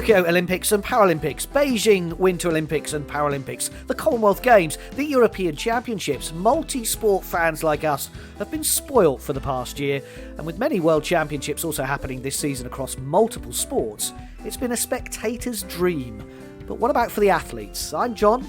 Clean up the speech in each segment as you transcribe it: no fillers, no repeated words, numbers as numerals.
Tokyo Olympics and Paralympics, Beijing Winter Olympics and Paralympics, the Commonwealth Games, the European Championships. Multi-sport fans like us have been spoilt for the past year, and with many World Championships also happening this season across multiple sports, it's been a spectator's dream. But what about for the athletes? I'm John.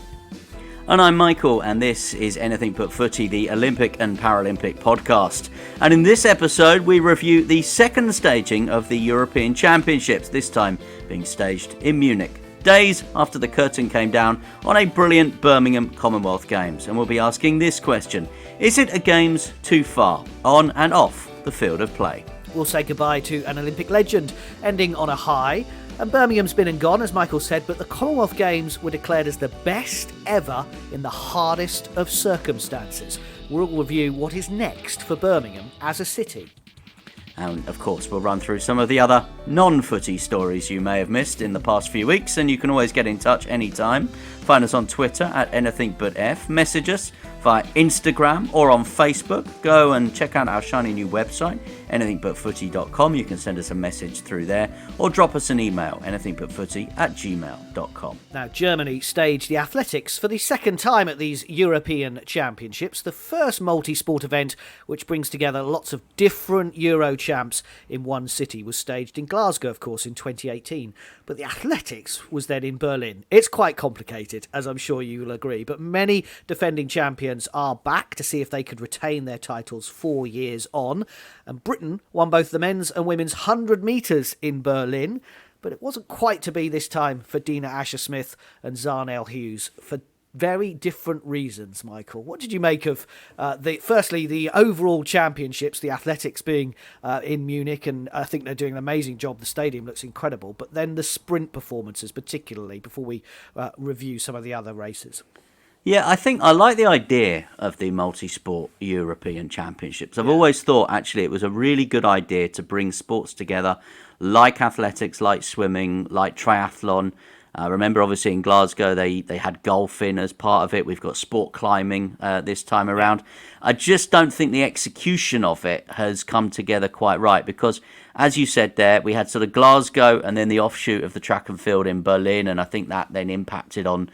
And I'm Michael, and this is Anything But Footy, the Olympic and Paralympic podcast. And in this episode, we review the second staging of the European Championships, this time being staged in Munich, days after the curtain came down on a brilliant Birmingham Commonwealth Games. And we'll be asking this question: is it a Games too far, on and off the field of play? We'll say goodbye to an Olympic legend, ending on a high. And Birmingham's been and gone, as Michael said, but the Commonwealth Games were declared as the best ever in the hardest of circumstances. We'll review what is next for Birmingham as a city. And of course, we'll run through some of the other non-footy stories you may have missed in the past few weeks, and you can always get in touch anytime. Find us on Twitter at AnythingButF, message us via Instagram or on Facebook. Go and check out our shiny new website, anythingbutfooty.com. You can send us a message through there, or drop us an email, anythingbutfooty@gmail.com. Now, Germany staged the athletics for the second time at these European Championships, the first multi-sport event which brings together lots of different Euro champs in one city. Was staged in Glasgow, of course, in 2018. But the athletics was then in Berlin. It's quite complicated, as I'm sure you will agree, but many defending champions are back to see if they could retain their titles 4 years on. And Britain won both the men's and women's 100 metres in Berlin, but it wasn't quite to be this time for Dina Smith and Darryll Hughes for very different reasons. Michael, what did you make of firstly the overall championships, the athletics being in Munich, and I think they're doing an amazing job. The stadium looks incredible, but then the sprint performances particularly, before we review some of the other races? Yeah, I think I like the idea of the multi-sport European Championships. I've always thought, actually, it was a really good idea to bring sports together, like athletics, like swimming, like triathlon. Remember, obviously, in Glasgow, they had golf in as part of it. We've got sport climbing this time around. I just don't think the execution of it has come together quite right, because, as you said there, we had sort of Glasgow and then the offshoot of the track and field in Berlin, and I think that then impacted on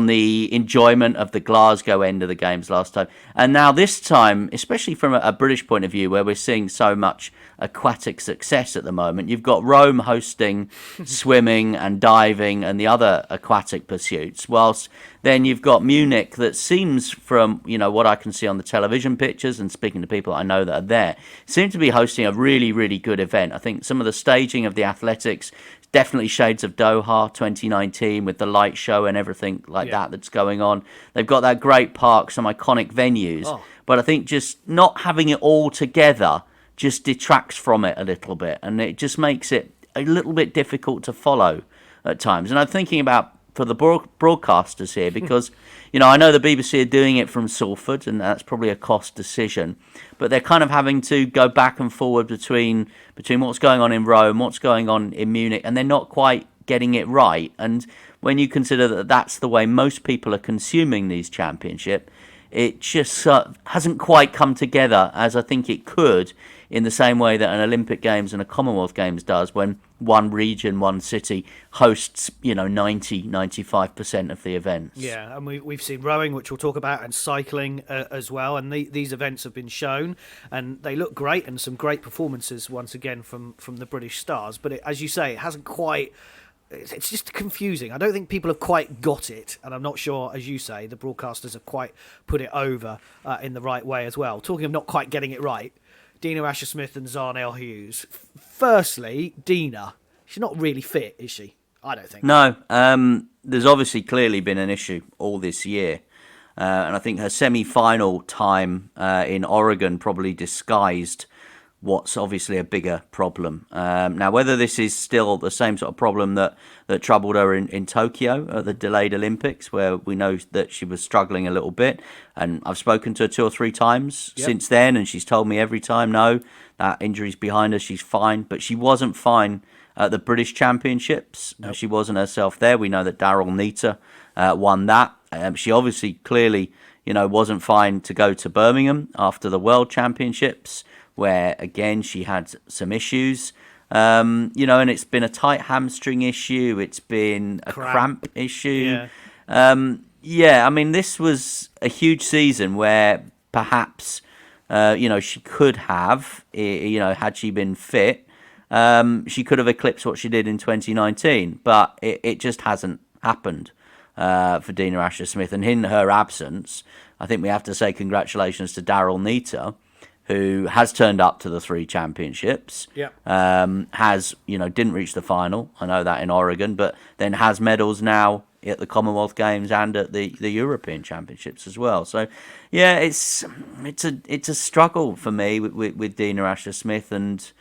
the enjoyment of the Glasgow end of the Games last time. And now this time, especially from a British point of view, where we're seeing so much aquatic success at the moment, you've got Rome hosting swimming and diving and the other aquatic pursuits, whilst then you've got Munich that seems, from what I can see on the television pictures and speaking to people I know that are there, seem to be hosting a really, really good event. I think some of the staging of the athletics, definitely shades of Doha 2019 with the light show and everything like that that's going on. They've got that great park, some iconic venues, but I think just not having it all together just detracts from it a little bit, and it just makes it a little bit difficult to follow at times. And I'm thinking about for the broadcasters here, because I know the BBC are doing it from Salford, and that's probably a cost decision, but they're kind of having to go back and forward between what's going on in Rome, what's going on in Munich, and they're not quite getting it right. And when you consider that that's the way most people are consuming these championships, it just hasn't quite come together as I think it could, in the same way that an Olympic Games and a Commonwealth Games does, when one region, one city hosts, 90-95% of the events. Yeah, and we've seen rowing, which we'll talk about, and cycling as well, and these events have been shown, and they look great, and some great performances once again from the British stars. But as you say, it hasn't quite... It's just confusing. I don't think people have quite got it, and I'm not sure, as you say, the broadcasters have quite put it over in the right way as well. Talking of not quite getting it right, Dina Smith and Darryll Hughes. Firstly, Dina, she's not really fit, is she? I don't think. No, there's obviously clearly been an issue all this year, and I think her semi-final time in Oregon probably disguised what's obviously a bigger problem. Now, whether this is still the same sort of problem that troubled her in Tokyo at the delayed Olympics, where we know that she was struggling a little bit, and I've spoken to her 2 or 3 times since then, and she's told me every time, no, that injury's behind her, she's fine. But she wasn't fine at the British Championships. Nope. She wasn't herself there. We know that Daryll won that. She obviously clearly, wasn't fine to go to Birmingham after the World Championships, where again she had some issues. And it's been a tight hamstring issue. It's been a cramp issue. I mean, this was a huge season where perhaps, she could have, had she been fit, she could have eclipsed what she did in 2019, but it just hasn't happened for Dina Asher-Smith. And in her absence, I think we have to say congratulations to Daryll Nita, who has turned up to the 3 championships, didn't reach the final, I know that, in Oregon, but then has medals now at the Commonwealth Games and at the European Championships as well. So, yeah, it's a struggle for me with Dina Asher-Smith, and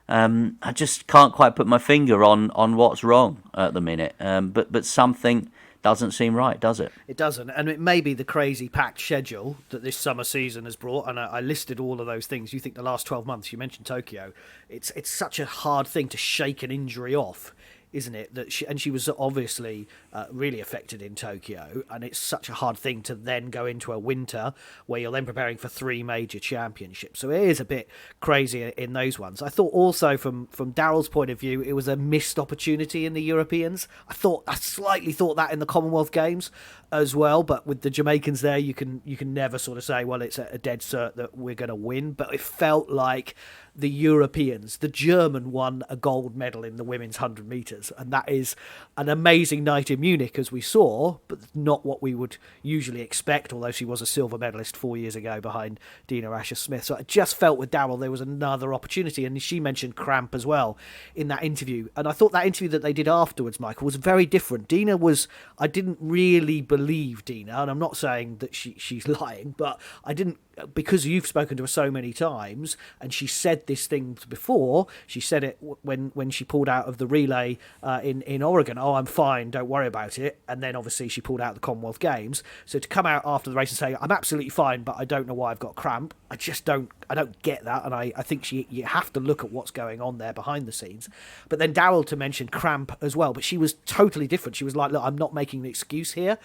I just can't quite put my finger on what's wrong at the minute. But something doesn't seem right, does it? It doesn't, and it may be the crazy packed schedule that this summer season has brought, and I listed all of those things. You think the last 12 months, you mentioned Tokyo, it's such a hard thing to shake an injury off, isn't it? And she was obviously really affected in Tokyo, and it's such a hard thing to then go into a winter where you're then preparing for 3 major championships. So it is a bit crazy in those ones. I thought also from Daryll's point of view, it was a missed opportunity in the Europeans. I slightly thought that in the Commonwealth Games as well, but with the Jamaicans there, you can never sort of say, well, it's a dead cert that we're going to win. But it felt like the Europeans, the German won a gold medal in the women's 100 metres, and that is an amazing night in Munich, as we saw, but not what we would usually expect, although she was a silver medalist 4 years ago behind Dina Asher-Smith. So I just felt with Daryll there was another opportunity, and she mentioned cramp as well in that interview, and I thought that interview that they did afterwards, Michael, was very different. I didn't really believe Dina, and I'm not saying that she's lying, but I didn't, because you've spoken to her so many times, and she said this thing before. She said it when she pulled out of the relay in Oregon. Oh, I'm fine, don't worry about it. And then obviously she pulled out the Commonwealth Games. So to come out after the race and say I'm absolutely fine, but I don't know why I've got cramp, I don't get that. And I think you have to look at what's going on there behind the scenes. But then Daryll to mention cramp as well, but she was totally different. She was like, look, I'm not making an excuse here.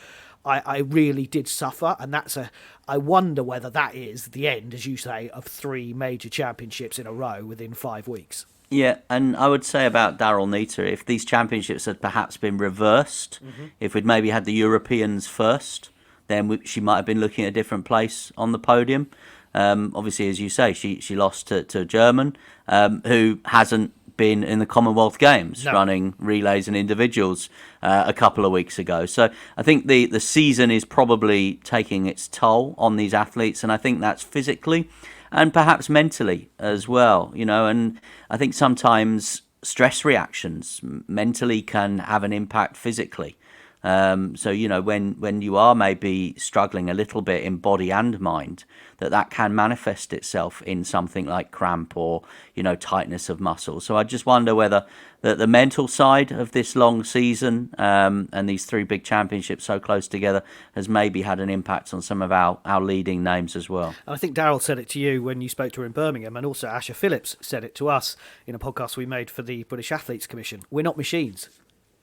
I really did suffer, and I wonder whether that is the end, as you say, of 3 major championships in a row within 5 weeks. Yeah, and I would say about Daryll Nita, if these championships had perhaps been reversed, if we'd maybe had the Europeans first, then she might have been looking at a different place on the podium. Obviously, as you say, she lost to a German who hasn't been in the Commonwealth Games running relays and individuals a couple of weeks ago. So I think the season is probably taking its toll on these athletes, and I think that's physically and perhaps mentally as well, and I think sometimes stress reactions mentally can have an impact physically. So, when you are maybe struggling a little bit in body and mind, that can manifest itself in something like cramp or, tightness of muscle. So I just wonder whether the mental side of this long season and these 3 big championships so close together has maybe had an impact on some of our leading names as well. And I think Daryll said it to you when you spoke to her in Birmingham, and also Asher Phillips said it to us in a podcast we made for the British Athletes Commission. We're not machines.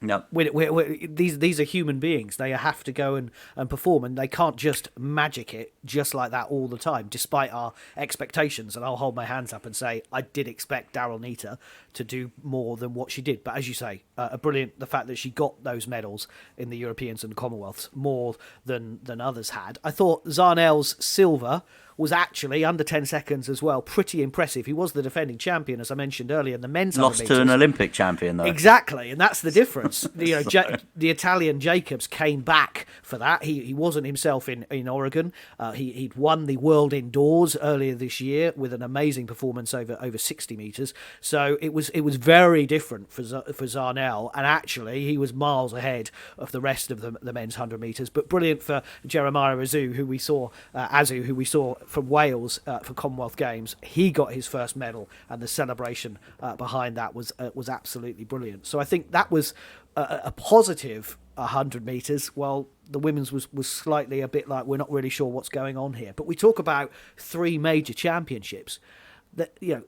No, these are human beings. They have to go and perform, and they can't just magic it just like that all the time, despite our expectations. And I'll hold my hands up and say I did expect Daryll Nita to do more than what she did. But as you say, the fact that she got those medals in the Europeans and Commonwealths more than others had. I thought Zarnell's silver was actually under 10 seconds as well. Pretty impressive. He was the defending champion, as I mentioned earlier, in the men's 100 lost to an Olympic champion, though. Exactly, and that's the difference. The Italian Jacobs came back for that. He wasn't himself in Oregon. He'd won the World Indoors earlier this year with an amazing performance over 60 metres. So it was very different for Zarnell, and actually he was miles ahead of the rest of the men's 100 metres. But brilliant for Jeremiah Azu, who we saw from Wales for Commonwealth Games. He got his first medal, and the celebration behind that was absolutely brilliant. So I think that was a positive 100 metres. Well, the women's was slightly a bit like, we're not really sure what's going on here. But we talk about 3 major championships.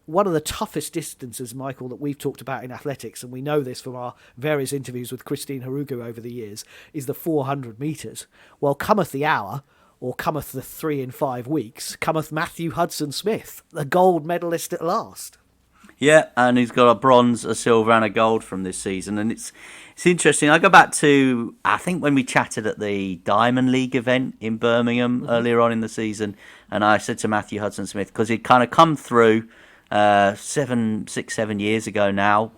One of the toughest distances, Michael, that we've talked about in athletics, and we know this from our various interviews with Christine Harugu over the years, is the 400 metres. Well, cometh the hour, or cometh the 3 in 5 weeks, cometh Matthew Hudson-Smith, the gold medalist at last. Yeah, and he's got a bronze, a silver, and a gold from this season, and it's interesting. I go back to, I think, when we chatted at the Diamond League event in Birmingham earlier on in the season, and I said to Matthew Hudson-Smith, because he'd kind of come through 7 years ago now,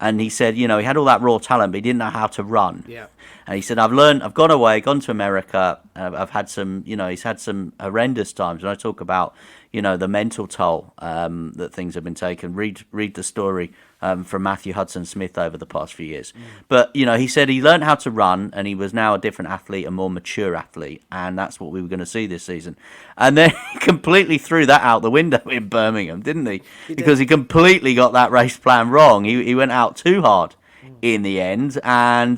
and he said, he had all that raw talent, but he didn't know how to run. Yeah. And he said, I've gone away, gone to America. I've had some, he's had some horrendous times. And I talk about, the mental toll that things have been taken. Read the story from Matthew Hudson-Smith over the past few years. But, he said he learned how to run, and he was now a different athlete, a more mature athlete. And that's what we were going to see this season. And then he completely threw that out the window in Birmingham, didn't he? Because he completely got that race plan wrong. He went out too hard in the end, and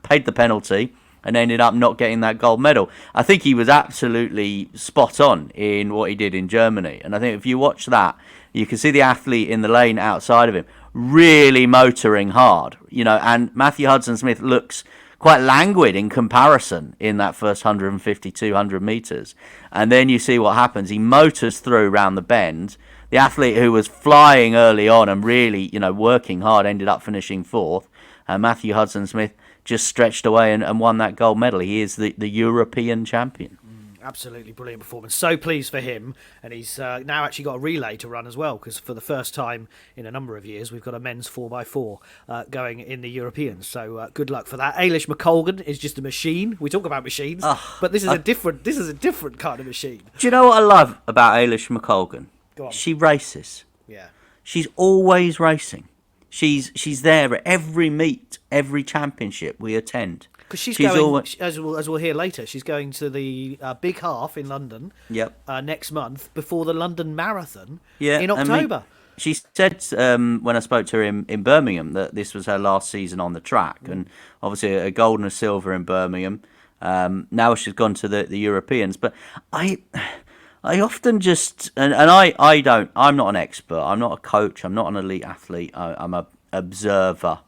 paid the penalty and ended up not getting that gold medal. I think he was absolutely spot on in what he did in Germany, and I think if you watch that, you can see the athlete in the lane outside of him really motoring hard, and Matthew Hudson-Smith looks quite languid in comparison in that first 150, 200 metres, and then you see what happens. He motors through round the bend. The athlete who was flying early on and really, working hard ended up finishing fourth. Matthew Hudson-Smith just stretched away and won that gold medal. He is the European champion. Absolutely brilliant performance. So pleased for him. And he's now actually got a relay to run as well, because for the first time in a number of years, we've got a men's 4x4 going in the Europeans. So good luck for that. Ailish McColgan is just a machine. We talk about machines, but this is a different kind of machine. Do you know what I love about Ailish McColgan? Go on. She races. Yeah. She's always racing. She's there at every meet, every championship we attend. Because she's going, always, as we'll hear later, she's going to the Big Half in London next month before the London Marathon in October. She said when I spoke to her in Birmingham that this was her last season on the track, and obviously a gold and a silver in Birmingham. Now she's gone to the Europeans, but I often just, I'm not an expert, I'm not a coach, I'm not an elite athlete, I'm an observer.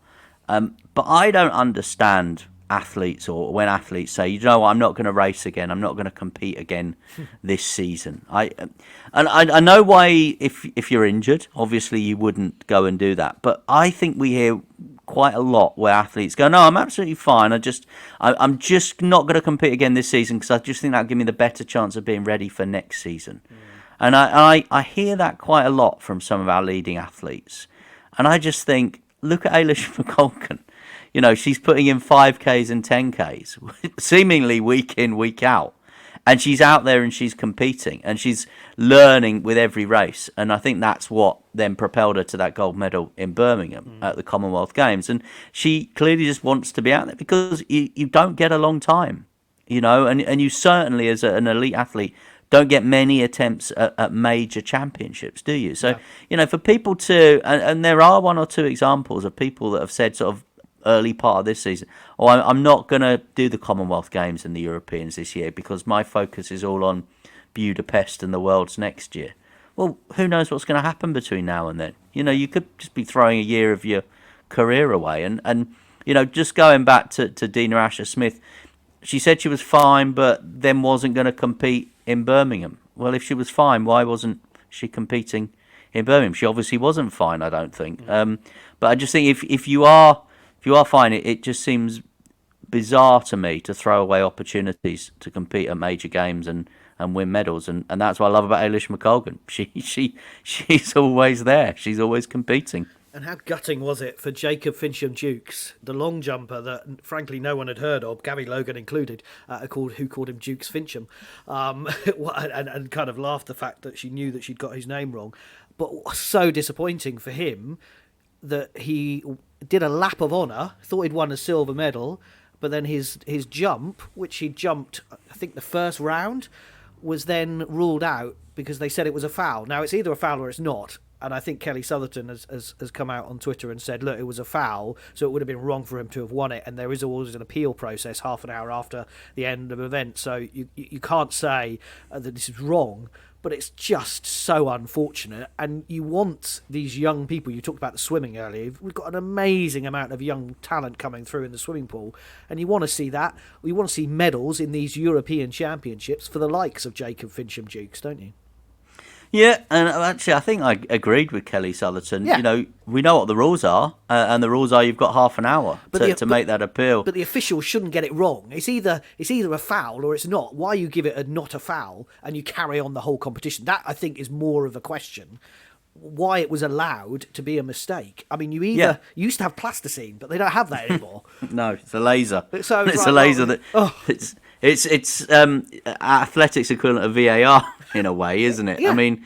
But I don't understand athletes, or when athletes say, I'm not going to race again, I'm not going to compete again this season. I know why, if you're injured, obviously you wouldn't go and do that. But I think we hear quite a lot where athletes go, no, I'm absolutely fine. I'm just not going to compete again this season because I just think that'll give me the better chance of being ready for next season. And I hear that quite a lot from some of our leading athletes. And I just think, look at Ailish McColgan. She's putting in 5Ks and 10Ks, seemingly week in, week out. And she's out there and she's competing and she's learning with every race. And I think that's what then propelled her to that gold medal in Birmingham at the Commonwealth Games. And she clearly just wants to be out there because you don't get a long time, and you certainly, as an elite athlete, don't get many attempts at major championships, do you? So, for people to, and there are one or two examples of people that have said sort of early part of this season, I'm not going to do the Commonwealth Games and the Europeans this year because my focus is all on Budapest and the Worlds next year. Well, who knows what's going to happen between now and then? You could just be throwing a year of your career away. And just going back to Dina Asher-Smith, she said she was fine, but then wasn't going to compete in Birmingham. Well, if she was fine, why wasn't she competing in Birmingham? She obviously wasn't fine, I don't think. But I just think if you are fine, it just seems bizarre to me to throw away opportunities to compete at major games and win medals, and that's what I love about Ailish McColgan. She's always there. She's always competing. And how gutting was it for Jacob Fincham-Jukes, the long jumper that, frankly, no one had heard of, Gary Logan included, who called him Jukes Fincham, and kind of laughed the fact that she knew that she'd got his name wrong. But so disappointing for him that he did a lap of honour, thought he'd won a silver medal, but then his jump, which he jumped, I think, the first round, was then ruled out because they said it was a foul. Now, it's either a foul or it's not. And I think Kelly Southerton has come out on Twitter and said, look, it was a foul, so it would have been wrong for him to have won it. And there is always an appeal process half an hour after the end of the event. So you can't say that this is wrong, but it's just so unfortunate. And you want these young people, you talked about the swimming earlier, we've got an amazing amount of young talent coming through in the swimming pool, and you want to see that. You want to see medals in these European championships for the likes of Jacob Fincham-Jukes, don't you? Yeah, and actually, I think I agreed with Kelly Sutherton. Yeah. You know, we know what the rules are, and the rules are you've got half an hour to make that appeal. But the officials shouldn't get it wrong. It's either a foul or it's not. Why you give it a not a foul and you carry on the whole competition? That, I think, is more of a question. Why it was allowed to be a mistake. I mean, you used to have plasticine, but they don't have that anymore. No, it's a laser. So it's a laser it's athletics equivalent of VAR in a way, isn't it? Yeah. I mean,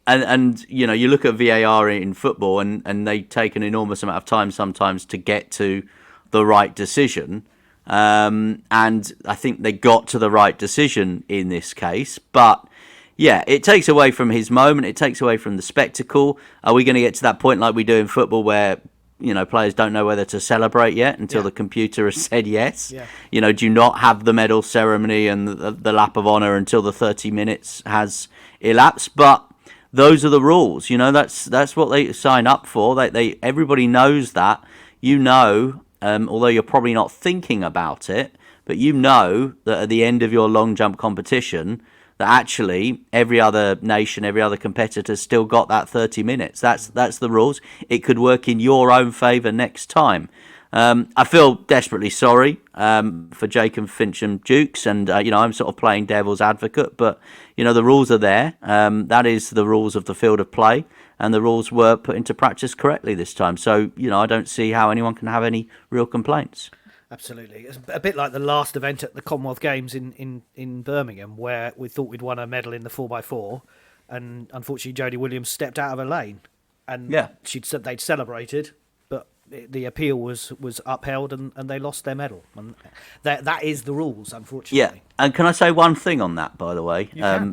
and you know, you look at VAR in football, and they take an enormous amount of time sometimes to get to the right decision. And I think they got to the right decision in this case, but. Yeah, it takes away from his moment. It takes away from the spectacle. Are we going to get to that point like we do in football where, you know, players don't know whether to celebrate yet until the computer has said yes? Yeah. You know, do you not have the medal ceremony and the lap of honour until the 30 minutes has elapsed? But those are the rules. You know, that's what they sign up for. They everybody knows that. You know, although you're probably not thinking about it, but you know that at the end of your long jump competition, that actually every other nation, every other competitor still got that 30 minutes. That's the rules. It could work in your own favour next time. I feel desperately sorry for Jacob Fincham-Dukes, and you know, I'm sort of playing devil's advocate, but you know, the rules are there. That is the rules of the field of play, and the rules were put into practice correctly this time. So you know, I don't see how anyone can have any real complaints. Absolutely. It's a bit like the last event at the Commonwealth Games in Birmingham, where we thought we'd won a medal in the 4x4, and unfortunately Jodie Williams stepped out of her lane. And they'd celebrated, but the appeal was upheld, and they lost their medal. And that is the rules, unfortunately. Yeah, and can I say one thing on that, by the way?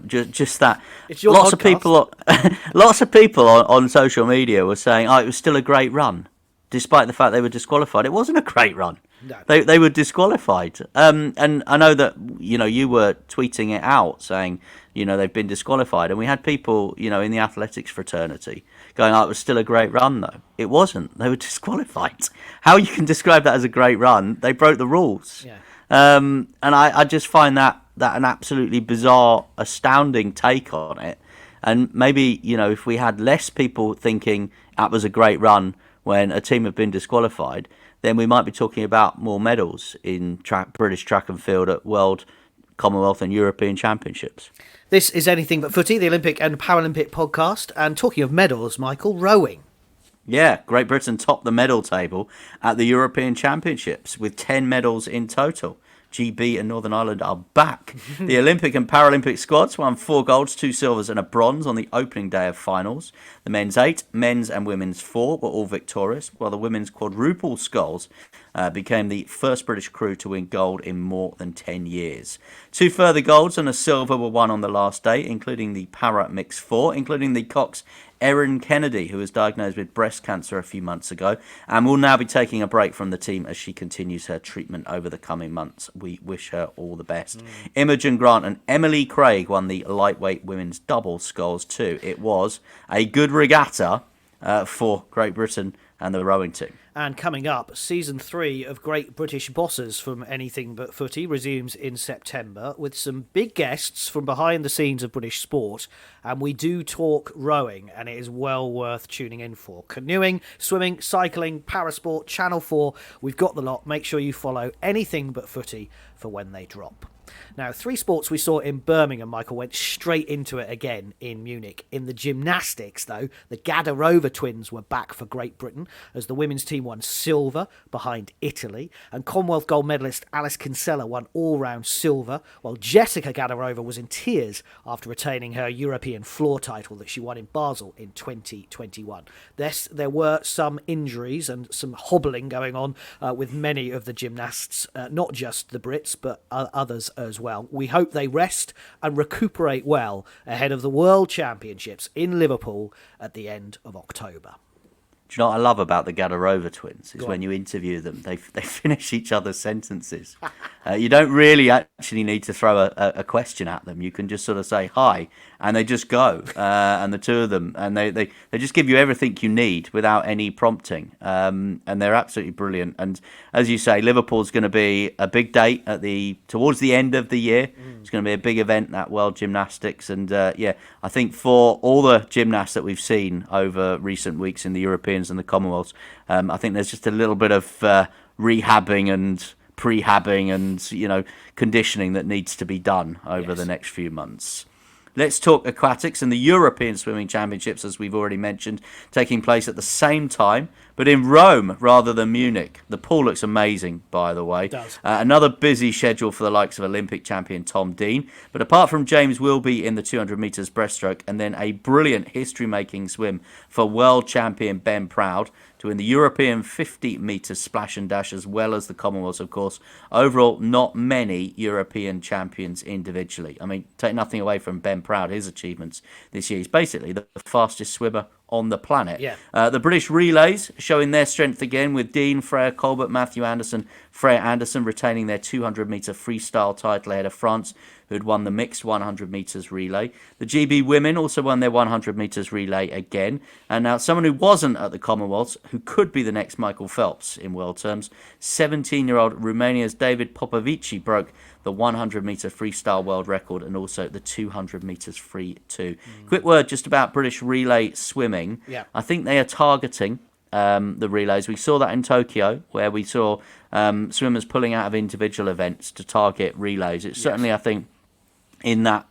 Just that it's your lots podcast. Lots of people on social media were saying, "Oh, it was still a great run," despite the fact they were disqualified. It wasn't a great run. No. They were disqualified. And I know that, you know, you were tweeting it out saying, you know, they've been disqualified. And we had people, you know, in the athletics fraternity going, oh, it was still a great run, though. It wasn't. They were disqualified. How you can describe that as a great run? They broke the rules. Yeah. And I just find that an absolutely bizarre, astounding take on it. And maybe, you know, if we had less people thinking that was a great run when a team had been disqualified, then we might be talking about more medals in British track and field at World, Commonwealth and European Championships. This is Anything But Footy, the Olympic and Paralympic podcast. And talking of medals, Michael, rowing. Yeah, Great Britain topped the medal table at the European Championships with 10 medals in total. GB and Northern Ireland are back. The Olympic and Paralympic squads won 4 golds, 2 silvers and a bronze on the opening day of finals. The men's 8, men's and women's 4 were all victorious, while the women's quadruple sculls became the first British crew to win gold in more than 10 years. 2 further golds and a silver were won on the last day, including the Para Mix 4, including the Cox Erin Kennedy, who was diagnosed with breast cancer a few months ago and will now be taking a break from the team as she continues her treatment over the coming months. We wish her all the best. Imogen Grant and Emily Craig won the lightweight women's double sculls too. It was a good regatta for Great Britain and the rowing team. And coming up, Season 3 of Great British Bosses from Anything But Footy resumes in September with some big guests from behind the scenes of British sport. And we do talk rowing, and it is well worth tuning in for. Canoeing, swimming, cycling, parasport, Channel 4, we've got the lot. Make sure you follow Anything But Footy for when they drop. Now, 3 sports we saw in Birmingham, Michael, went straight into it again in Munich. In the gymnastics, though, the Gadarova twins were back for Great Britain as the women's team won silver behind Italy, and Commonwealth gold medalist Alice Kinsella won all-round silver, while Jessica Gadarova was in tears after retaining her European floor title that she won in Basel in 2021. There were some injuries and some hobbling going on with many of the gymnasts, not just the Brits, but others as well. We hope they rest and recuperate well ahead of the World Championships in Liverpool at the end of October. Do you know what I love about the Gadarova twins? Is when you interview them, they finish each other's sentences. You don't really actually need to throw a question at them. You can just sort of say hi, and they just go. And the two of them, and they just give you everything you need without any prompting. And they're absolutely brilliant. And as you say, Liverpool's going to be a big date towards the end of the year. It's going to be a big event, that World Gymnastics. And I think for all the gymnasts that we've seen over recent weeks in the Europeans and the Commonwealths, I think there's just a little bit of rehabbing and prehabbing and conditioning that needs to be done over the next few months. Let's talk aquatics and the European Swimming Championships, as we've already mentioned, taking place at the same time, but in Rome rather than Munich. The pool looks amazing, by the way. It does. Another busy schedule for the likes of Olympic champion Tom Dean. But apart from James Wilby in the 200 metres breaststroke, and then a brilliant history-making swim for world champion Ben Proud to win the European 50 metres splash and dash, as well as the Commonwealths, of course. Overall, not many European champions individually. I mean, take nothing away from Ben Proud, his achievements this year. He's basically the fastest swimmer on the planet. Yeah. The British relays showing their strength again, with Dean, Freya Colbert, Matthew Anderson, Freya Anderson retaining their 200 metre freestyle title ahead of France, who had won the mixed 100 metres relay. The GB women also won their 100 metres relay again. And now someone who wasn't at the Commonwealths, who could be the next Michael Phelps in world terms, 17-year-old Romania's David Popovici broke the 100 metre freestyle world record and also the 200 metres free too. Quick word just about British relay swimming. Yeah. I think they are targeting the relays. We saw that in Tokyo, where we saw swimmers pulling out of individual events to target relays. It's certainly, I think, in that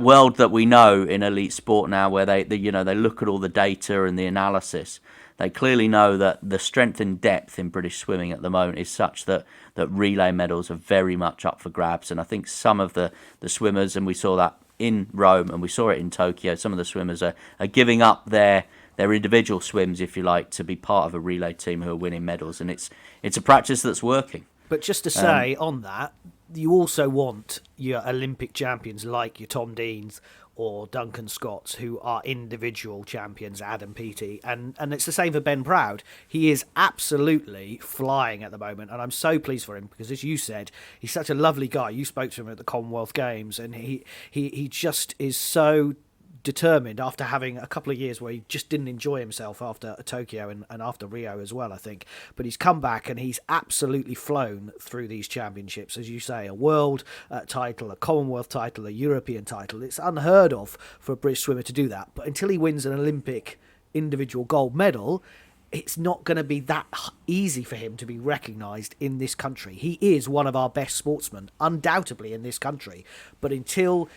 world that we know in elite sport now, where they look at all the data and the analysis. They clearly know that the strength and depth in British swimming at the moment is such that relay medals are very much up for grabs. And I think some of the swimmers, and we saw that in Rome and we saw it in Tokyo, some of the swimmers are giving up their individual swims, if you like, to be part of a relay team who are winning medals. And it's a practice that's working. But just to say on that, you also want your Olympic champions like your Tom Deans or Duncan Scotts, who are individual champions, Adam Peaty, and it's the same for Ben Proud. He is absolutely flying at the moment, and I'm so pleased for him because, as you said, he's such a lovely guy. You spoke to him at the Commonwealth Games, and he just is so determined after having a couple of years where he just didn't enjoy himself after Tokyo and after Rio as well, I think. But he's come back and he's absolutely flown through these championships. As you say, a world title, a Commonwealth title, a European title. It's unheard of for a British swimmer to do that. But until he wins an Olympic individual gold medal, it's not going to be that easy for him to be recognised in this country. He is one of our best sportsmen, undoubtedly, in this country. But until...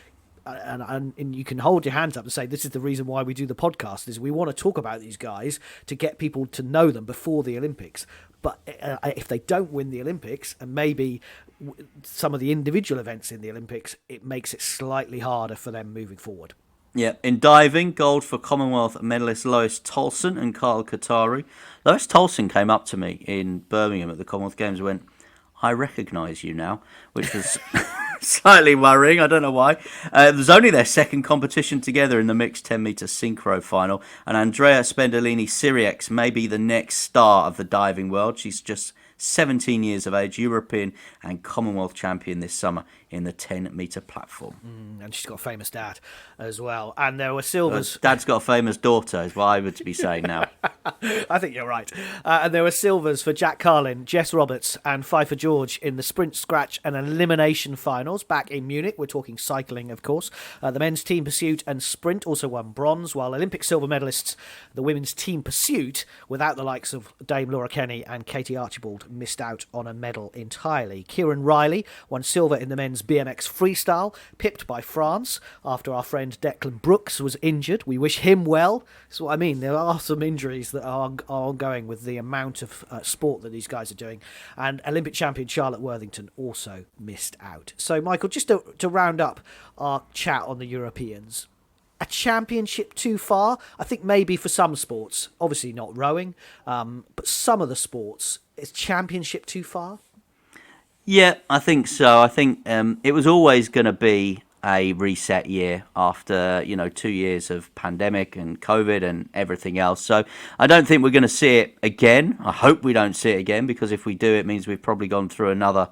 And you can hold your hands up and say, this is the reason why we do the podcast, is we want to talk about these guys to get people to know them before the Olympics. But if they don't win the Olympics, and maybe some of the individual events in the Olympics, it makes it slightly harder for them moving forward. Yeah, in diving, gold for Commonwealth medalist Lois Tolson and Carl Kataru. Lois Tolson came up to me in Birmingham at the Commonwealth Games and went, I recognise you now, which was... slightly worrying, I don't know why. It was only their second competition together in the mixed 10-metre synchro final, and Andrea Spendolini-Siriex may be the next star of the diving world. She's just 17 years of age, European and Commonwealth champion this summer in the 10-metre platform. And she's got a famous dad as well. And there were silvers. Dad's got a famous daughter, is what I would be saying now. I think you're right. And there were silvers for Jack Carlin, Jess Roberts and Pfeiffer George in the sprint, scratch and elimination finals back in Munich. We're talking cycling, of course. The men's team pursuit and sprint also won bronze, while Olympic silver medalists, the women's team pursuit, without the likes of Dame Laura Kenny and Katie Archibald, missed out on a medal entirely. Kieran Riley won silver in the men's BMX freestyle, pipped by France after our friend Declan Brooks was injured. We wish him well. That's what I mean. There are some injuries that are ongoing with the amount of sport that these guys are doing. And Olympic champion Charlotte Worthington also missed out. So, Michael, just to round up our chat on the Europeans, a championship too far? I think maybe for some sports, obviously not rowing, but some of the sports, is championship too far? Yeah, I think so. I think it was always going to be a reset year after 2 years of pandemic and COVID and everything else. So I don't think we're going to see it again. I hope we don't see it again, because if we do, it means we've probably gone through another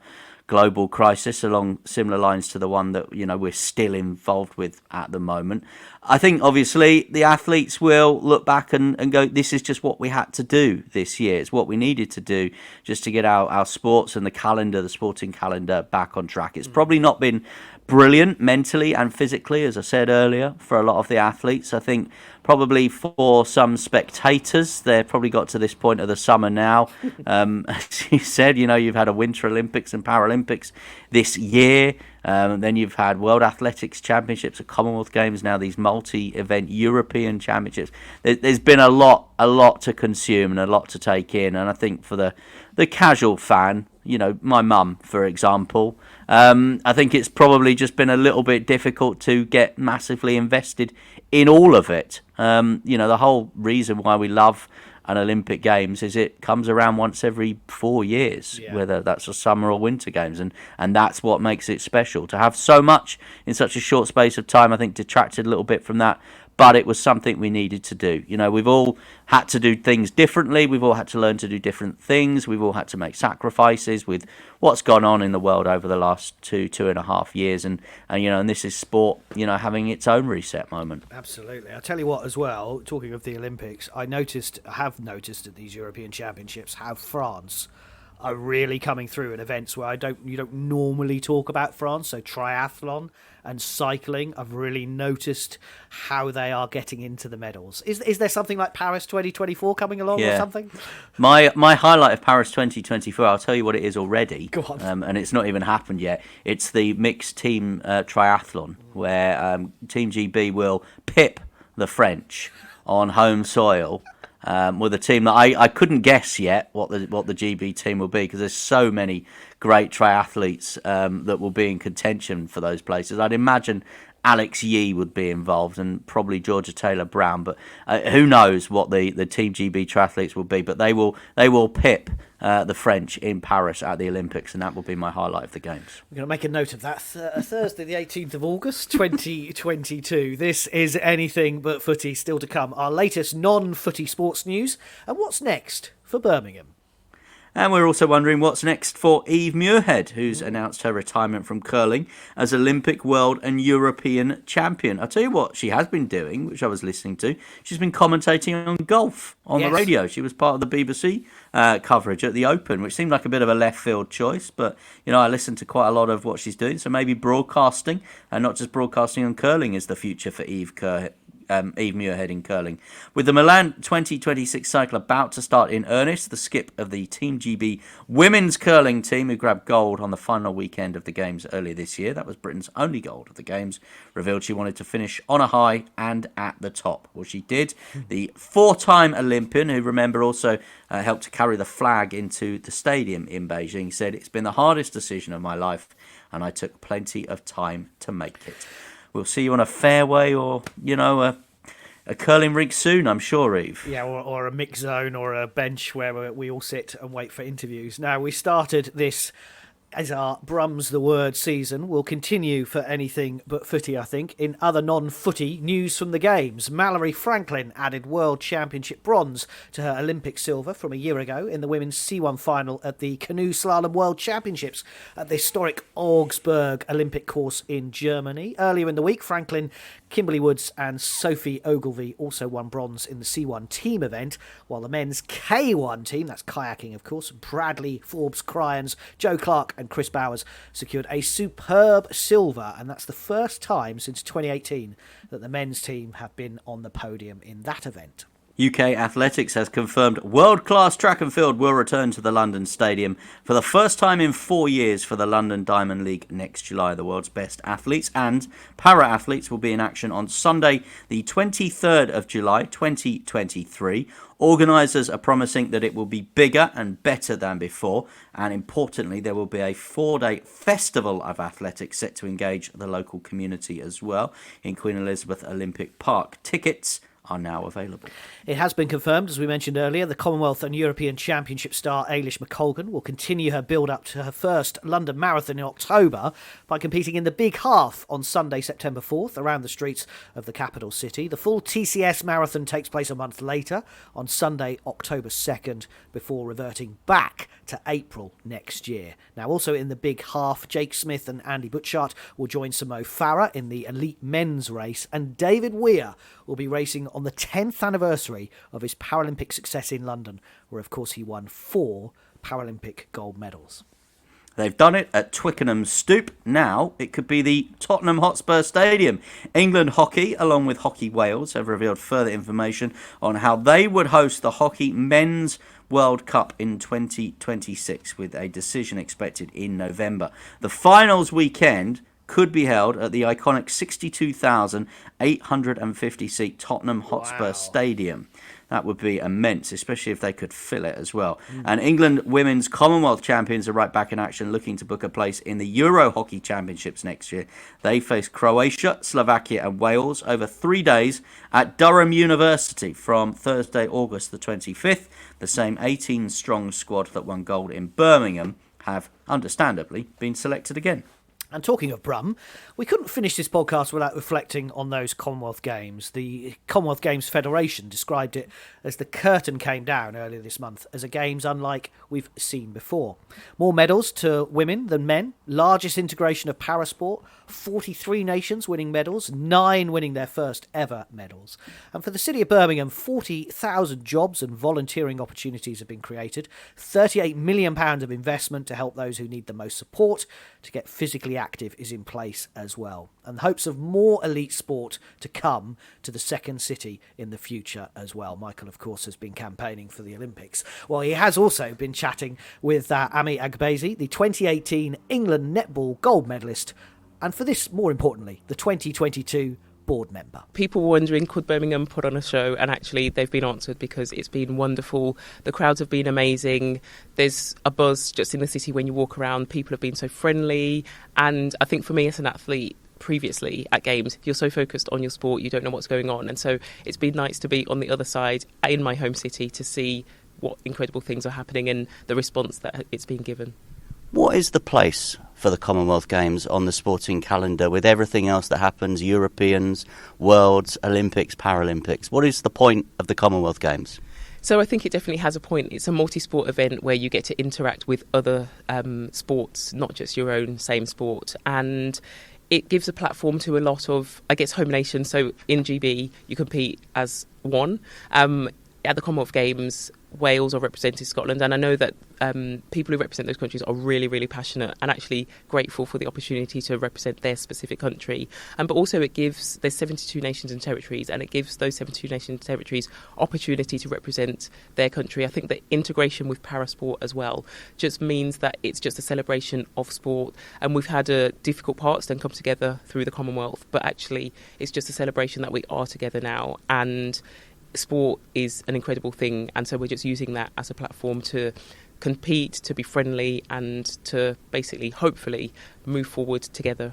global crisis along similar lines to the one that we're still involved with at the moment. I think obviously the athletes will look back and go, this is just what we had to do this year. It's what we needed to do just to get our sports and the sporting calendar back on track. It's probably not been brilliant mentally and physically, as I said earlier, for a lot of the athletes. I think probably for some spectators, they've probably got to this point of the summer now. As you said, you've had a Winter Olympics and Paralympics this year. Then you've had World Athletics Championships, a Commonwealth Games, now these multi-event European Championships. There's been a lot to consume and a lot to take in. And I think for the casual fan, my mum, for example, I think it's probably just been a little bit difficult to get massively invested in all of it. The whole reason why we love an Olympic Games is it comes around once every 4 years, whether that's a summer or winter games, and that's what makes it special. To have so much in such a short space of time, I think, detracted a little bit from that. But it was something we needed to do. We've all had to do things differently. We've all had to learn to do different things. We've all had to make sacrifices with what's gone on in the world over the last 2.5 years. And this is sport, having its own reset moment. Absolutely. I'll tell you what as well, talking of the Olympics, I have noticed at these European Championships how France are really coming through in events where you don't normally talk about France. So triathlon and cycling, I've really noticed how they are getting into the medals. Is there something like Paris 2024 coming along or something? My highlight of Paris 2024, I'll tell you what it is already. Go on. And it's not even happened yet. It's the mixed team triathlon, where Team GB will pip the French on home soil. With a team that I couldn't guess yet what the GB team will be, because there's so many great triathletes that will be in contention for those places. I'd imagine Alex Yee would be involved, and probably Georgia Taylor-Brown, but who knows what the Team GB triathletes will be. But they will pip the French in Paris at the Olympics, and that will be my highlight of the Games. We're going to make a note of that. Thursday, the 18th of August, 2022. This is Anything But Footy, still to come. Our latest non-footy sports news. And what's next for Birmingham? And we're also wondering what's next for Eve Muirhead, who's announced her retirement from curling as Olympic, World and European champion. I'll tell you what she has been doing, which I was listening to. She's been commentating on golf on the radio. She was part of the BBC coverage at the Open, which seemed like a bit of a left field choice. But, I listened to quite a lot of what she's doing. So maybe broadcasting, and not just broadcasting on curling, is the future for Eve Muirhead in curling. With the Milan 2026 cycle about to start in earnest, the skip of the Team GB women's curling team, who grabbed gold on the final weekend of the Games earlier this year, that was Britain's only gold of the Games, revealed she wanted to finish on a high and at the top. Well, she did. The four-time Olympian, who, remember, also helped to carry the flag into the stadium in Beijing, said, "It's been the hardest decision of my life, and I took plenty of time to make it." We'll see you on a fairway or, a curling rink soon, I'm sure, Eve. Yeah, or a mix zone or a bench where we all sit and wait for interviews. Now, we started this as our Brums the Word season. Will continue for Anything But Footy, I think. In other non-footy news from the Games, Mallory Franklin added World Championship bronze to her Olympic silver from a year ago in the women's C1 final at the Canoe Slalom World Championships at the historic Augsburg Olympic course in Germany. Earlier in the week, Franklin, Kimberly Woods and Sophie Ogilvie also won bronze in the C1 team event, while the men's K1 team, that's kayaking of course, Bradley Forbes Cryans, Joe Clark and Chris Bowers secured a superb silver, and that's the first time since 2018 that the men's team have been on the podium in that event. UK Athletics has confirmed world-class track and field will return to the London Stadium for the first time in 4 years for the London Diamond League next July. The world's best athletes and para-athletes will be in action on Sunday, the 23rd of July, 2023. Organisers are promising that it will be bigger and better than before, and importantly, there will be a 4-day festival of athletics set to engage the local community as well in Queen Elizabeth Olympic Park. Tickets are now available. It has been confirmed, as we mentioned earlier, the Commonwealth and European Championship star Eilish McColgan will continue her build-up to her first London Marathon in October by competing in the Big Half on Sunday, September 4th, around the streets of the capital city. The full TCS Marathon takes place a month later, on Sunday, October 2nd, before reverting back to April next year. Now, also in the Big Half, Jake Smith and Andy Butchart will join Samo Farah in the elite men's race, and David Weir will be racing on the 10th anniversary of his Paralympic success in London, where, of course, he won 4 Paralympic gold medals. They've done it at Twickenham Stoop. Now it could be the Tottenham Hotspur Stadium. England Hockey, along with Hockey Wales, have revealed further information on how they would host the Hockey Men's World Cup in 2026, with a decision expected in November. The finals weekend could be held at the iconic 62,850-seat Tottenham Hotspur Stadium. That would be immense, especially if they could fill it as well. And England women's Commonwealth champions are right back in action, looking to book a place in the Euro Hockey Championships next year. They face Croatia, Slovakia and Wales over 3 days at Durham University from Thursday, August the 25th. The same 18-strong squad that won gold in Birmingham have, understandably, been selected again. And talking of Brum, we couldn't finish this podcast without reflecting on those Commonwealth Games. The Commonwealth Games Federation described it as the curtain came down earlier this month as a Games unlike we've seen before. More medals to women than men, largest integration of parasport, 43 nations winning medals, 9 winning their first ever medals. And for the city of Birmingham, 40,000 jobs and volunteering opportunities have been created, £38 million of investment to help those who need the most support to get physically active is in place as well. And hopes of more elite sport to come to the second city in the future as well. Michael, of course, has been campaigning for the Olympics. Well, he has also been chatting with Ami Agbezi, the 2018 England netball gold medalist, and for this, more importantly, the 2022 board member. People were wondering, could Birmingham put on a show? And actually, they've been answered because it's been wonderful. The crowds have been amazing. There's a buzz just in the city when you walk around. People have been so friendly. And I think for me as an athlete, previously at Games, you're so focused on your sport, you don't know what's going on. And so it's been nice to be on the other side in my home city to see what incredible things are happening and the response that it's been given. What is the place for the Commonwealth Games on the sporting calendar with everything else that happens, Europeans, Worlds, Olympics, Paralympics? What is the point of the Commonwealth Games? So I think it definitely has a point. It's a multi-sport event where you get to interact with other sports, not just your own same sport. And it gives a platform to a lot of, I guess, home nations. So in GB, you compete as one. At the Commonwealth Games, Wales are representing Scotland, and I know that people who represent those countries are really, really passionate and actually grateful for the opportunity to represent their specific country. But also there's 72 nations and territories, and it gives those 72 nations and territories opportunity to represent their country. I think the integration with parasport as well just means that it's just a celebration of sport, and we've had difficult parts then come together through the Commonwealth, but actually it's just a celebration that we are together now, and sport is an incredible thing, and so we're just using that as a platform to compete, to be friendly, and to basically, hopefully, move forward together.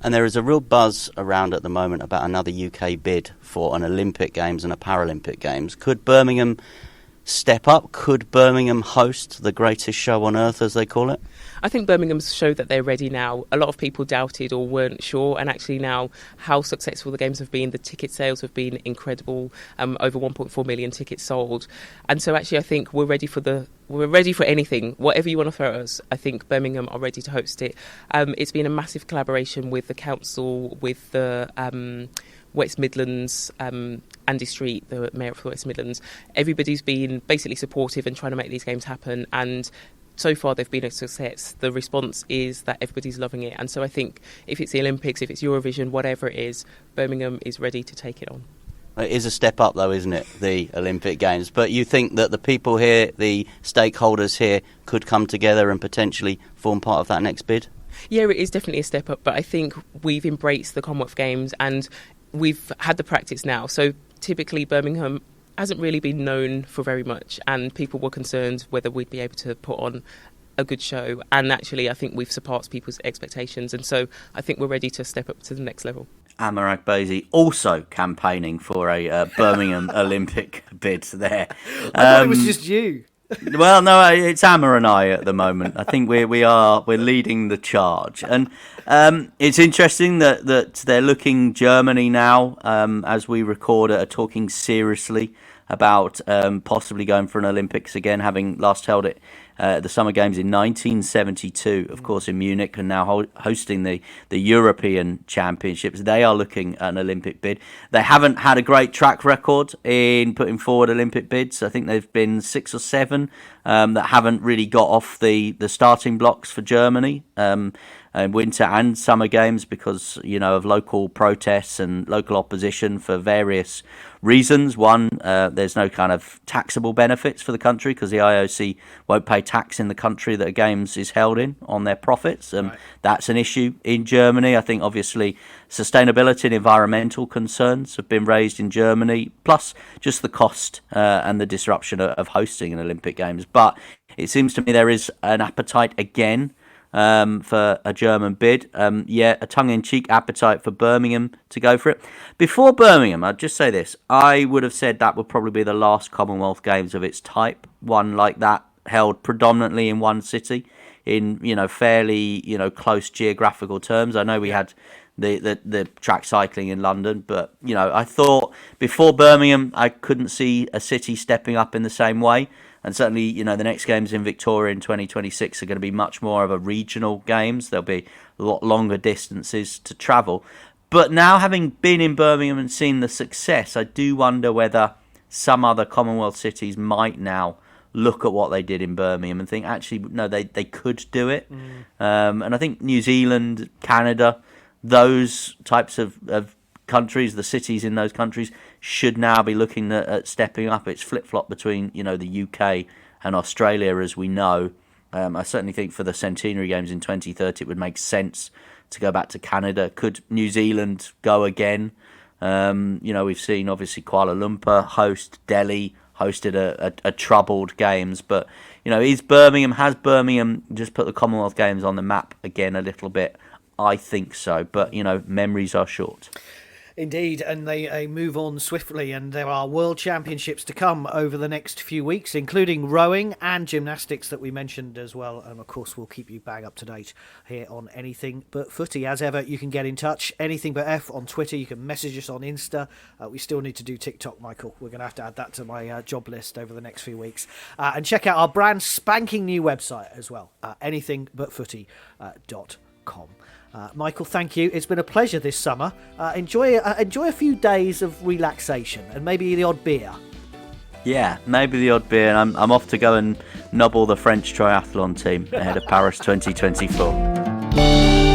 And there is a real buzz around at the moment about another UK bid for an Olympic Games and a Paralympic Games. Could Birmingham step up? Could Birmingham host the greatest show on earth, as they call it? I think Birmingham's showed that they're ready now. A lot of people doubted or weren't sure, and actually now how successful the games have been, the ticket sales have been incredible, over 1.4 million tickets sold. And so actually I think we're ready for anything, whatever you want to throw at us. I think Birmingham are ready to host it. It's been a massive collaboration with the council, with the West Midlands, Andy Street, the Mayor of the West Midlands. Everybody's been basically supportive and trying to make these games happen, and so far they've been a success. The response is that everybody's loving it, and so I think if it's the Olympics, if it's Eurovision, whatever it is, Birmingham is ready to take it on. It is a step up though, isn't it, the Olympic Games? But you think that the people here, the stakeholders here, could come together and potentially form part of that next bid? Yeah, it is definitely a step up, but I think we've embraced the Commonwealth Games and we've had the practice now. So typically Birmingham hasn't really been known for very much, and people were concerned whether we'd be able to put on a good show, and actually I think we've surpassed people's expectations, and so I think we're ready to step up to the next level. Amar Akbazi also campaigning for a Birmingham Olympic bid there. I thought it was just you. Well, no, it's Amar and I at the moment. I think we're leading the charge, and it's interesting that they're looking Germany now as we record are talking seriously about possibly going for an Olympics again, having last held it the Summer Games in 1972, of course, in Munich, and now hosting the European Championships. They are looking at an Olympic bid. They haven't had a great track record in putting forward Olympic bids. I think they've been 6 or 7 that haven't really got off the starting blocks for Germany. Winter and summer games because, of local protests and local opposition for various reasons. One, there's no kind of taxable benefits for the country because the IOC won't pay tax in the country that a games is held in on their profits. Right. That's an issue in Germany. I think obviously sustainability and environmental concerns have been raised in Germany, plus just the cost and the disruption of hosting an Olympic Games. But it seems to me there is an appetite again for a German bid. A tongue-in-cheek appetite for Birmingham to go for it. Before Birmingham, I'd just say this. I would have said that would probably be the last Commonwealth Games of its type. One like that held predominantly in one city in, fairly, close geographical terms. I know we had the track cycling in London, but, I thought before Birmingham, I couldn't see a city stepping up in the same way. And certainly, the next games in Victoria in 2026 are going to be much more of a regional games. There'll be a lot longer distances to travel. But now, having been in Birmingham and seen the success, I do wonder whether some other Commonwealth cities might now look at what they did in Birmingham and think, actually, no, they could do it. And I think New Zealand, Canada, those types of countries, the cities in those countries, should now be looking at stepping up. It's flip-flop between, the UK and Australia, as we know. I certainly think for the Centenary Games in 2030, it would make sense to go back to Canada. Could New Zealand go again? We've seen, obviously, Kuala Lumpur host, Delhi hosted a troubled Games. But, has Birmingham just put the Commonwealth Games on the map again a little bit? I think so. But, memories are short. Indeed, and they move on swiftly, and there are World Championships to come over the next few weeks, including rowing and gymnastics that we mentioned as well. And of course, we'll keep you bang up to date here on Anything But Footy. As ever, you can get in touch, Anything But F on Twitter. You can message us on Insta. We still need to do TikTok, Michael. We're going to have to add that to my job list over the next few weeks. And check out our brand spanking new website as well, anythingbutfooty.com. Michael, thank you. It's been a pleasure this summer. Enjoy a few days of relaxation and maybe the odd beer. Yeah, maybe the odd beer. And I'm off to go and nobble the French triathlon team ahead of Paris 2024.